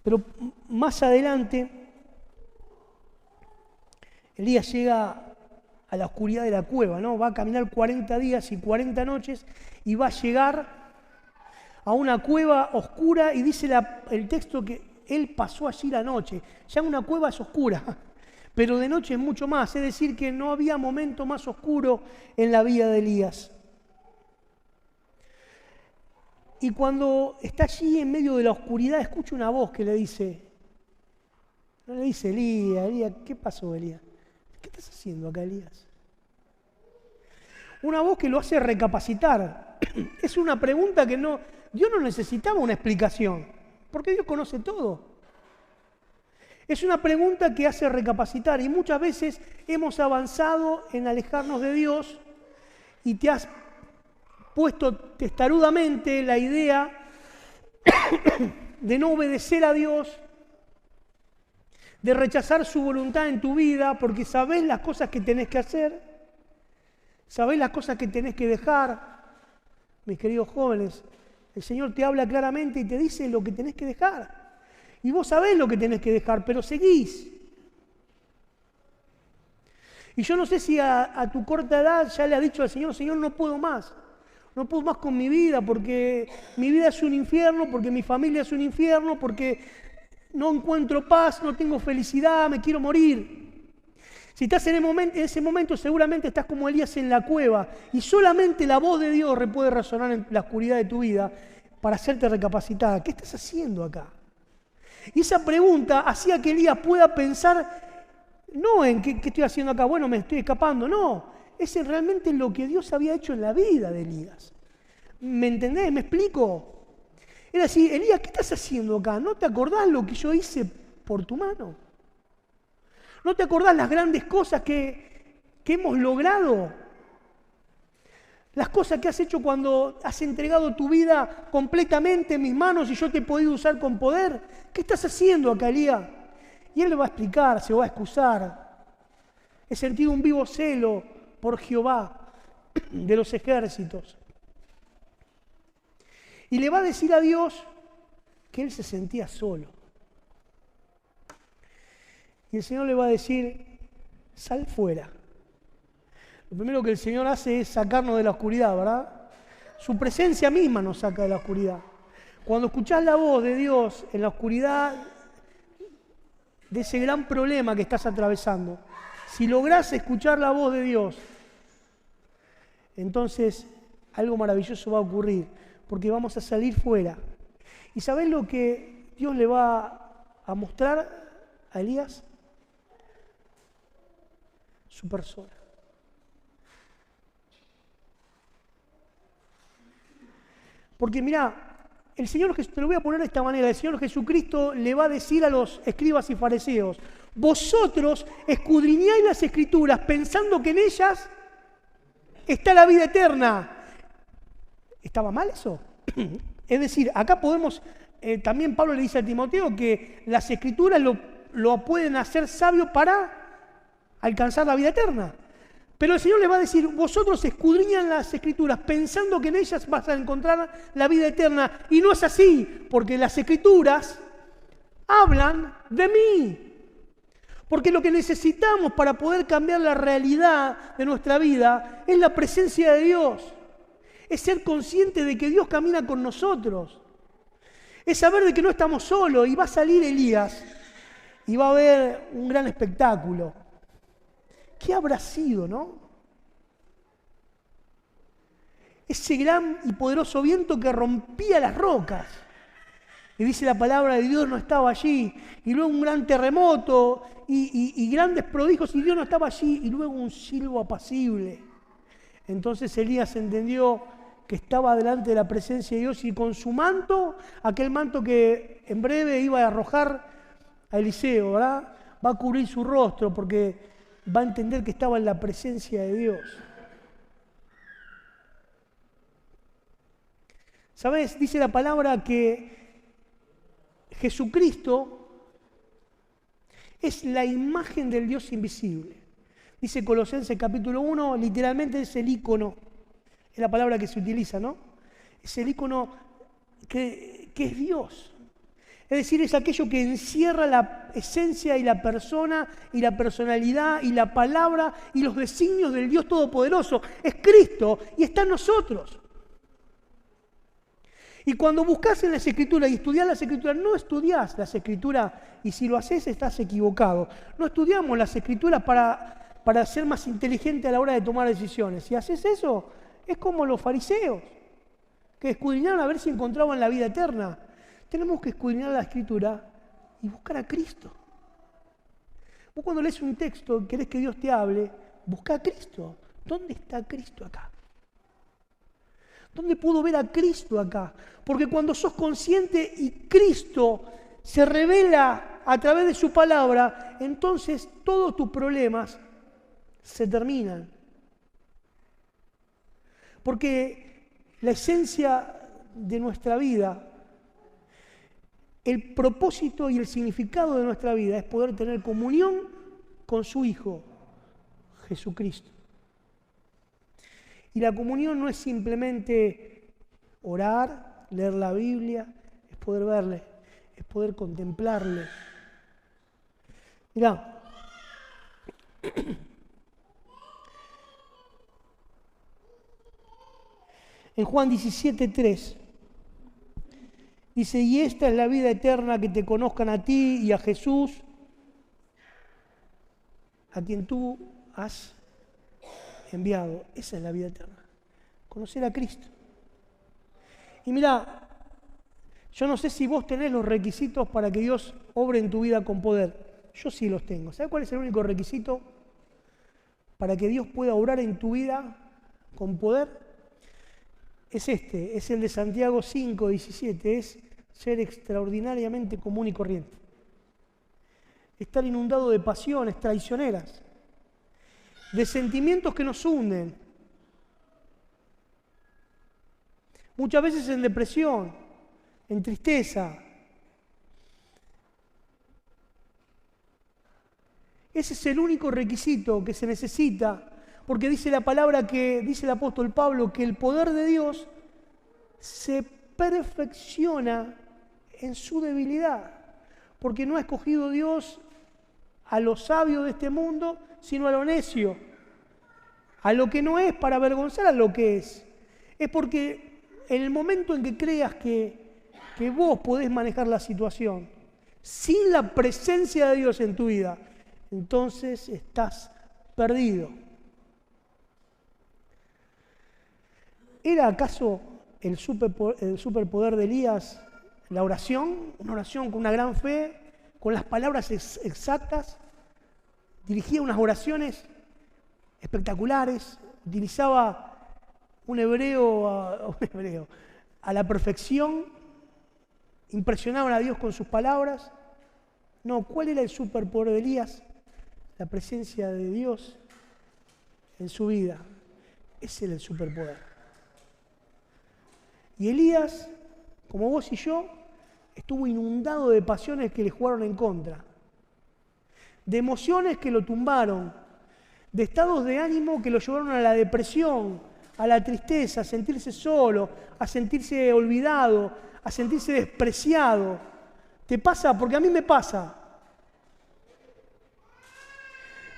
Pero más adelante, Elías llega a la oscuridad de la cueva, ¿no? Va a caminar 40 días y 40 noches y va a llegar a una cueva oscura y dice el texto que él pasó allí la noche. Ya una cueva es oscura, pero de noche es mucho más. Es decir, que no había momento más oscuro en la vida de Elías. Y cuando está allí en medio de la oscuridad, escucha una voz que le dice, no le dice, Elías, ¿qué pasó, Elías? ¿Qué estás haciendo acá, Elías? Una voz que lo hace recapacitar. Es una pregunta que Dios no necesitaba una explicación. Porque Dios conoce todo. Es una pregunta que hace recapacitar y muchas veces hemos avanzado en alejarnos de Dios y te has puesto testarudamente la idea de no obedecer a Dios, de rechazar su voluntad en tu vida porque sabés las cosas que tenés que hacer, sabés las cosas que tenés que dejar. Mis queridos jóvenes, el Señor te habla claramente y te dice lo que tenés que dejar. Y vos sabés lo que tenés que dejar, pero seguís. Y yo no sé si a tu corta edad ya le has dicho al Señor, Señor, no puedo más. No puedo más con mi vida porque mi vida es un infierno, porque mi familia es un infierno, porque no encuentro paz, no tengo felicidad, me quiero morir. Si estás en ese momento seguramente estás como Elías en la cueva y solamente la voz de Dios puede resonar en la oscuridad de tu vida para hacerte recapacitar. ¿Qué estás haciendo acá? Y esa pregunta hacía que Elías pueda pensar no en qué estoy haciendo acá, bueno, me estoy escapando, no. Es realmente lo que Dios había hecho en la vida de Elías. ¿Me entendés? ¿Me explico? Era así, Elías, ¿qué estás haciendo acá? ¿No te acordás lo que yo hice por tu mano? ¿No te acordás las grandes cosas que hemos logrado? Las cosas que has hecho cuando has entregado tu vida completamente en mis manos y yo te he podido usar con poder. ¿Qué estás haciendo acá, Elías? Y él le va a explicar, se va a excusar. He sentido un vivo celo por Jehová de los ejércitos. Y le va a decir a Dios que él se sentía solo. y el Señor le va a decir, sal fuera. Lo primero que el Señor hace es sacarnos de la oscuridad, ¿verdad? Su presencia misma nos saca de la oscuridad. Cuando escuchás la voz de Dios en la oscuridad de ese gran problema que estás atravesando, si lográs escuchar la voz de Dios, entonces algo maravilloso va a ocurrir, porque vamos a salir fuera. ¿Y sabés lo que Dios le va a mostrar a Elías? Su persona. Porque mirá, el Señor, te lo voy a poner de esta manera, el Señor Jesucristo le va a decir a los escribas y fariseos, vosotros escudriñáis las Escrituras pensando que en ellas está la vida eterna. ¿Estaba mal eso? Es decir, acá podemos, también Pablo le dice a Timoteo que las Escrituras lo pueden hacer sabio para alcanzar la vida eterna. Pero el Señor le va a decir, vosotros escudriñan las Escrituras pensando que en ellas vas a encontrar la vida eterna. Y no es así, porque las Escrituras hablan de mí. Porque lo que necesitamos para poder cambiar la realidad de nuestra vida es la presencia de Dios. Es ser consciente de que Dios camina con nosotros. Es saber de que no estamos solos. Y va a salir Elías y va a haber un gran espectáculo. ¿Qué habrá sido, no? Ese gran y poderoso viento que rompía las rocas. Y dice la palabra de Dios no estaba allí. Y luego un gran terremoto y grandes prodigios y Dios no estaba allí. Y luego un silbo apacible. Entonces Elías entendió que estaba delante de la presencia de Dios y con su manto, aquel manto que en breve iba a arrojar a Eliseo, ¿verdad? Va a cubrir su rostro porque va a entender que estaba en la presencia de Dios. ¿Sabes? Dice la palabra que Jesucristo es la imagen del Dios invisible. Dice Colosenses capítulo 1, literalmente es el ícono. Es la palabra que se utiliza, ¿no? Es el ícono que es Dios. Es decir, es aquello que encierra la esencia y la persona y la personalidad y la palabra y los designios del Dios Todopoderoso. Es Cristo y está en nosotros. Y cuando buscas en las Escrituras y estudias las Escrituras, no estudias las Escrituras y si lo haces estás equivocado. No estudiamos las Escrituras para ser más inteligente a la hora de tomar decisiones. Si haces eso, es como los fariseos, que escudriñaron a ver si encontraban la vida eterna. Tenemos que escudriñar la Escritura y buscar a Cristo. Vos cuando lees un texto y querés que Dios te hable, busca a Cristo. ¿Dónde está Cristo acá? ¿Dónde puedo ver a Cristo acá? Porque cuando sos consciente y Cristo se revela a través de su palabra, entonces todos tus problemas se terminan. Porque la esencia de nuestra vida, el propósito y el significado de nuestra vida es poder tener comunión con su Hijo, Jesucristo. Y la comunión no es simplemente orar, leer la Biblia, es poder verle, es poder contemplarle. Mirá, en Juan 17:3 dice, y esta es la vida eterna, que te conozcan a ti y a Jesús, a quien tú has enviado. Esa es la vida eterna, conocer a Cristo. Y mira, yo no sé si vos tenés los requisitos para que Dios obre en tu vida con poder. Yo sí los tengo. ¿Sabes cuál es el único requisito para que Dios pueda obrar en tu vida con poder? Es es el de Santiago 5:17, es ser extraordinariamente común y corriente. Estar inundado de pasiones traicioneras, de sentimientos que nos hunden, muchas veces en depresión, en tristeza. Ese es el único requisito que se necesita, porque dice la palabra que dice el apóstol Pablo que el poder de Dios se perfecciona en su debilidad, porque no ha escogido Dios a lo sabio de este mundo, sino a lo necio. A lo que no es para avergonzar a lo que es. Es porque en el momento en que creas que vos podés manejar la situación sin la presencia de Dios en tu vida, entonces estás perdido. ¿Era acaso el superpoder de Elías la oración? Una oración con una gran fe, con las palabras exactas, dirigía unas oraciones espectaculares, utilizaba un hebreo a la perfección, impresionaban a Dios con sus palabras. No, ¿cuál era el superpoder de Elías? La presencia de Dios en su vida. Ese era el superpoder. Y Elías, como vos y yo, estuvo inundado de pasiones que le jugaron en contra, de emociones que lo tumbaron, de estados de ánimo que lo llevaron a la depresión, a la tristeza, a sentirse solo, a sentirse olvidado, a sentirse despreciado. ¿Te pasa? Porque a mí me pasa.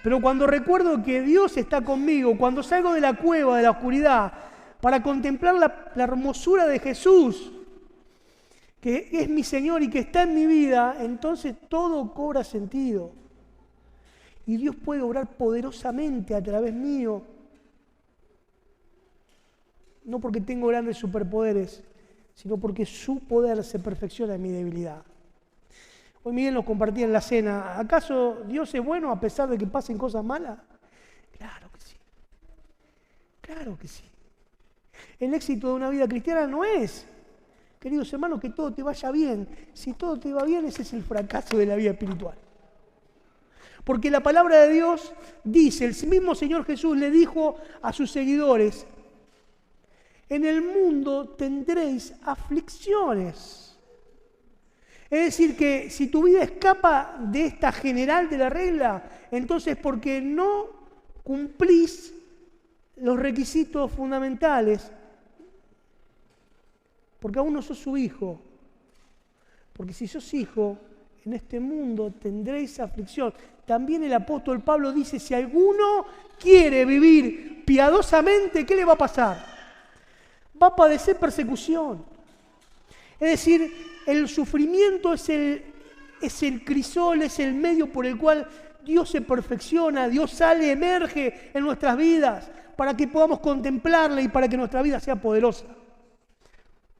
Pero cuando recuerdo que Dios está conmigo, cuando salgo de la cueva, de la oscuridad, para contemplar la hermosura de Jesús, que es mi Señor y que está en mi vida, entonces todo cobra sentido. Y Dios puede obrar poderosamente a través mío, no porque tengo grandes superpoderes, sino porque su poder se perfecciona en mi debilidad. Hoy Miguel nos compartía en la cena, ¿acaso Dios es bueno a pesar de que pasen cosas malas? Claro que sí. Claro que sí. El éxito de una vida cristiana no es, queridos hermanos, que todo te vaya bien. Si todo te va bien, ese es el fracaso de la vida espiritual. Porque la palabra de Dios dice, el mismo Señor Jesús le dijo a sus seguidores, en el mundo tendréis aflicciones. Es decir, que si tu vida escapa de esta general de la regla, entonces porque no cumplís los requisitos fundamentales, porque aún no sos su hijo. Porque si sos hijo, en este mundo tendréis aflicción. También el apóstol Pablo dice, si alguno quiere vivir piadosamente, ¿qué le va a pasar? Va a padecer persecución. Es decir, el sufrimiento es el crisol, es el medio por el cual Dios se perfecciona, Dios sale, emerge en nuestras vidas para que podamos contemplarle y para que nuestra vida sea poderosa.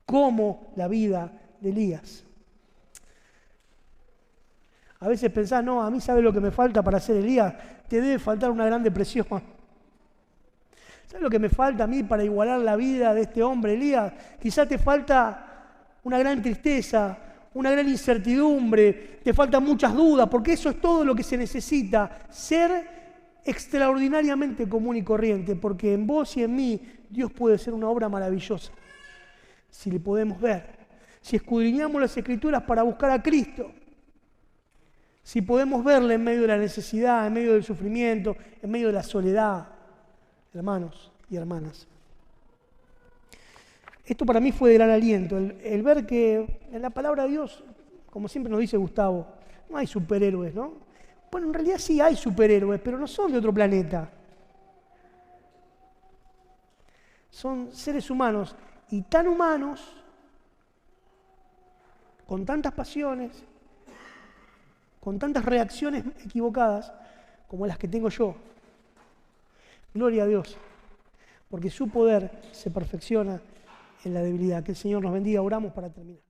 Como la vida de Elías. A veces pensás, no, a mí sabe lo que me falta para ser Elías. Te debe faltar una gran depresión. ¿Sabes lo que me falta a mí para igualar la vida de este hombre, Elías? Quizás te falta una gran tristeza, una gran incertidumbre, te faltan muchas dudas, porque eso es todo lo que se necesita. Ser extraordinariamente común y corriente, porque en vos y en mí Dios puede ser una obra maravillosa. Si le podemos ver, si escudriñamos las Escrituras para buscar a Cristo, si podemos verle en medio de la necesidad, en medio del sufrimiento, en medio de la soledad, hermanos y hermanas. Esto para mí fue de gran aliento, el ver que en la palabra de Dios, como siempre nos dice Gustavo, no hay superhéroes, ¿no? Bueno, en realidad sí hay superhéroes, pero no son de otro planeta. Son seres humanos y tan humanos, con tantas pasiones, con tantas reacciones equivocadas como las que tengo yo. Gloria a Dios, porque su poder se perfecciona en la debilidad. Que el Señor nos bendiga. Oramos para terminar.